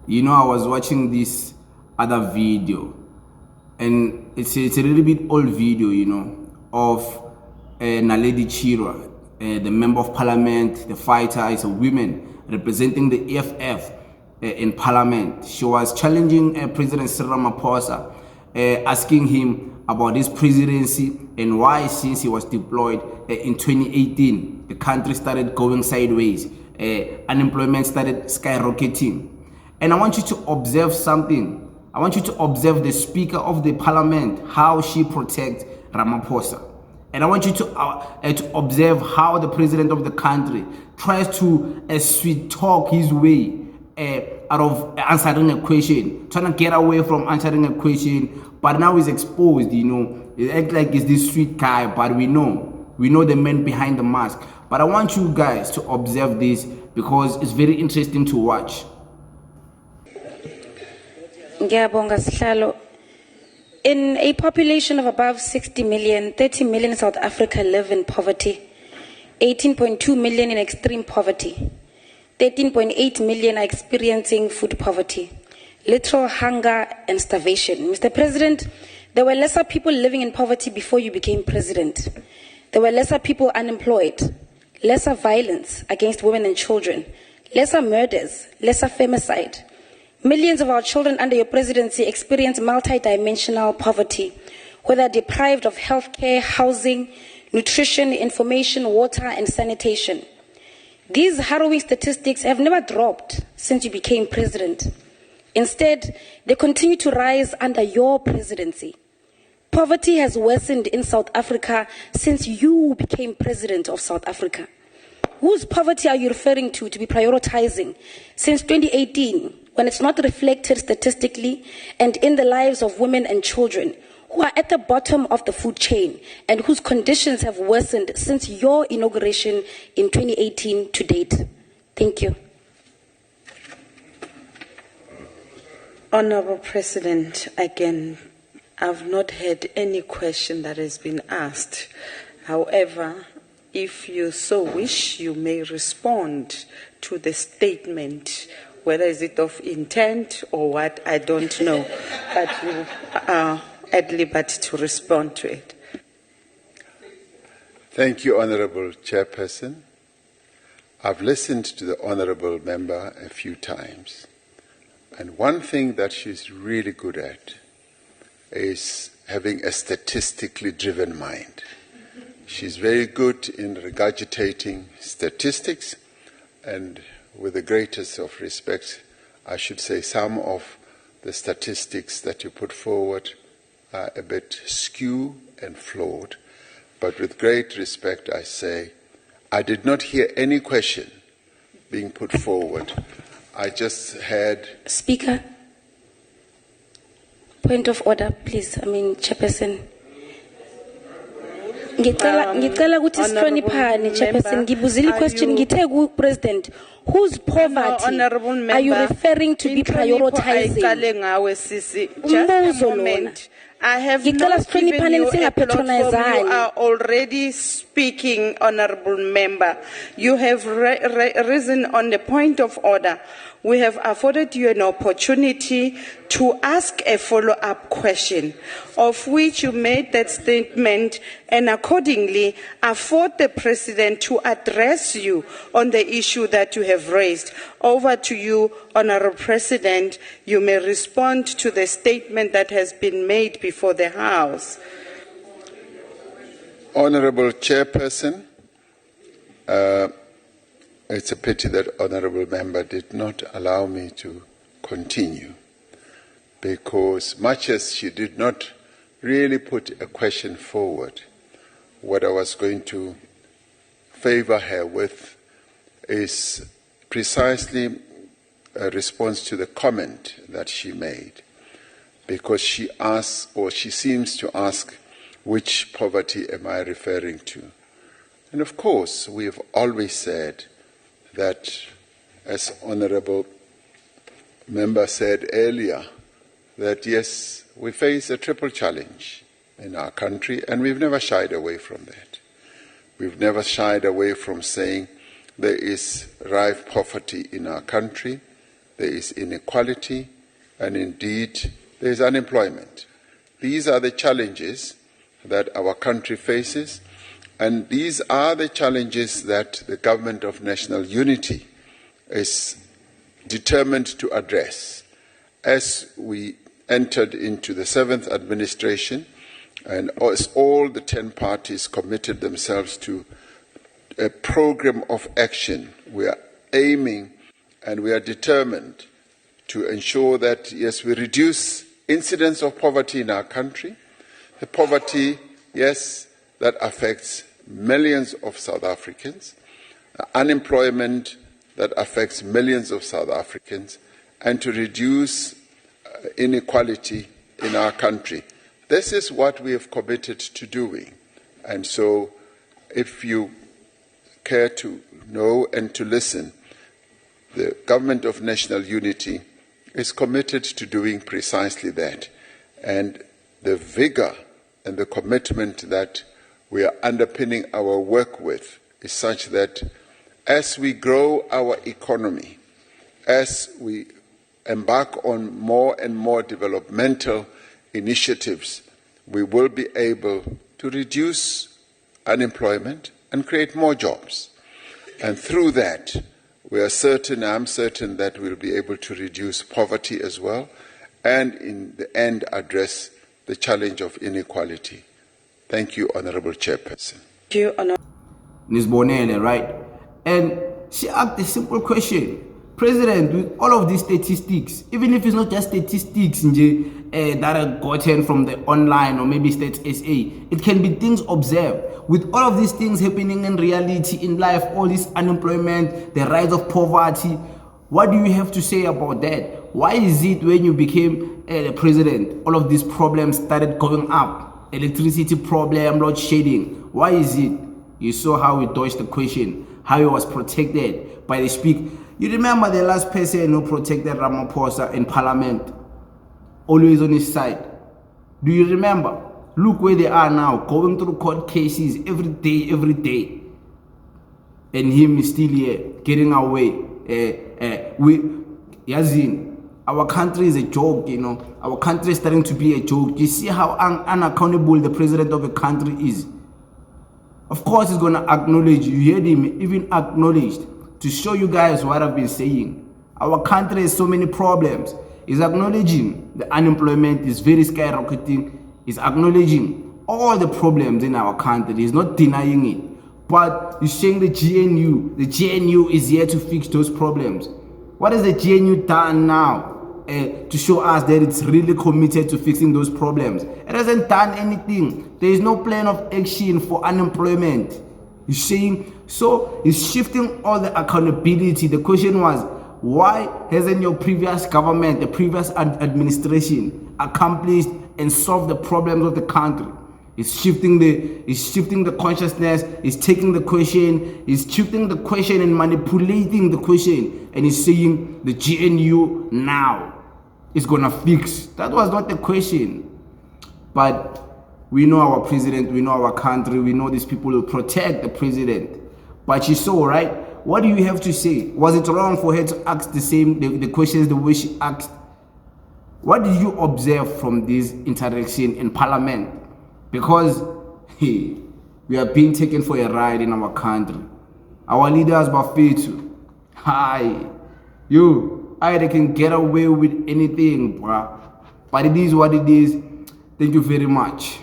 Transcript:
You know, I was watching this other video, and it's a little bit old video, you know, of Naledi Chirwa, the member of parliament, the fighter. Is a woman representing the EFF in parliament. She was challenging President Ramaphosa, asking him about his presidency and why, since he was deployed in 2018, the country started going sideways. Unemployment started skyrocketing. And I want you to observe something. I want you to observe the Speaker of the Parliament, how she protects Ramaphosa. And I want you to observe how the President of the country tries to sweet talk his way out of answering a question, trying to get away from answering a question, but now he's exposed, you know. He acts like he's this sweet guy, but we know the man behind the mask. But I want you guys to observe this because it's very interesting to watch. In a population of above 60 million, 30 million in South Africa live in poverty, 18.2 million in extreme poverty, 13.8 million are experiencing food poverty, literal hunger and starvation. Mr. President, there were lesser people living in poverty before you became president. There were lesser people unemployed, lesser violence against women and children, lesser murders, lesser femicide. Millions of our children under your presidency experience multidimensional poverty, whether deprived of healthcare, housing, nutrition, information, water, and sanitation. These harrowing statistics have never dropped since you became president. Instead, they continue to rise under your presidency. Poverty has worsened in South Africa since you became president of South Africa. Whose poverty are you referring to be prioritizing since 2018, when it's not reflected statistically and in the lives of women and children who are at the bottom of the food chain and whose conditions have worsened since your inauguration in 2018 to date? Thank you. Honorable President, again, I've not heard any question that has been asked. However, if you so wish, you may respond to the statement. Whether is it of intent or what, I don't know. But you are at liberty to respond to it. Thank you, Honourable Chairperson. I've listened to the Honourable Member a few times. And one thing that she's really good at is having a statistically driven mind. She's very good in regurgitating statistics, and with the greatest of respect, I should say some of the statistics that you put forward are a bit skew and flawed. But with great respect, I say, I did not hear any question being put forward. I just had... Speaker, point of order, please. Chairperson. Ngicela ukuthi sihloniphane, Chairperson. Ngibuzile question ngithe ku President, whose poverty are you referring to be prioritizing? I have not given you a platform. You are already speaking, Honourable Member. You have risen on the point of order. We have afforded you an opportunity to ask a follow-up question, of which you made that statement, and accordingly afford the President to address you on the issue that you have raised. Over to you, Honourable President. You may respond to the statement that has been made before the House. Honourable Chairperson, it's a pity that Honourable Member did not allow me to continue, because much as she did not really put a question forward, what I was going to favour her with is precisely a response to the comment that she made, because she asks, or she seems to ask, which poverty am I referring to? And of course, we have always said that, as Honourable Member said earlier, that yes, we face a triple challenge in our country, and we've never shied away from that. We've never shied away from saying there is rife poverty in our country, there is inequality, and indeed there is unemployment. These are the challenges that our country faces, and these are the challenges that the Government of National Unity is determined to address. As we entered into the 7th administration, and as all the 10 parties committed themselves to a program of action, we are aiming and we are determined to ensure that, yes, we reduce incidence of poverty in our country. The poverty, yes, that affects millions of South Africans, unemployment that affects millions of South Africans, and to reduce inequality in our country. This is what we have committed to doing. And so, if you care to know and to listen, the Government of National Unity is committed to doing precisely that. And the vigor and the commitment that we are underpinning our work with is such that as we grow our economy, as we embark on more and more developmental initiatives, we will be able to reduce unemployment and create more jobs. And through that, I'm certain that we'll be able to reduce poverty as well, and in the end address the challenge of inequality. Thank you, Honorable Chairperson. Thank you, Honorable. Ms. Bonele, right? And she asked a simple question. President, with all of these statistics, even if it's not just statistics that are gotten from the online or maybe Stats SA, it can be things observed. With all of these things happening in reality, in life, all this unemployment, the rise of poverty, what do you have to say about that? Why is it when you became the president, all of these problems started going up? Electricity problem, load shedding. Why is it? You saw how he dodged the question, how he was protected by the speaker. You remember the last person who protected Ramaphosa in Parliament, always on his side. Do you remember? Look where they are now, going through court cases every day. And him is still here, getting away. Yazin, our country is a joke, you know. Our country is starting to be a joke. You see how unaccountable the president of a country is. Of course, he's going to acknowledge, you heard him, even acknowledged, to show you guys what I've been saying. Our country has so many problems. He's acknowledging the unemployment is very skyrocketing. He's acknowledging all the problems in our country. He's not denying it. But he's saying the GNU is here to fix those problems. What has the GNU done now to show us that it's really committed to fixing those problems? It hasn't done anything. There is no plan of action for unemployment. He's saying, so he's shifting all the accountability. The question was, why hasn't your previous government, the previous administration accomplished and solved the problems of the country? He's shifting the consciousness, he's taking the question, he's shifting the question and manipulating the question, and he's saying the GNU now is gonna fix. That was not the question. But we know our president, we know our country, we know these people will protect the president. But you saw, right? What do you have to say? Was it wrong for her to ask the questions the way she asked? What did you observe from this interaction in Parliament? Because we are being taken for a ride in our country. Our leaders are faithful. They can get away with anything, bruh. But it is what it is. Thank you very much.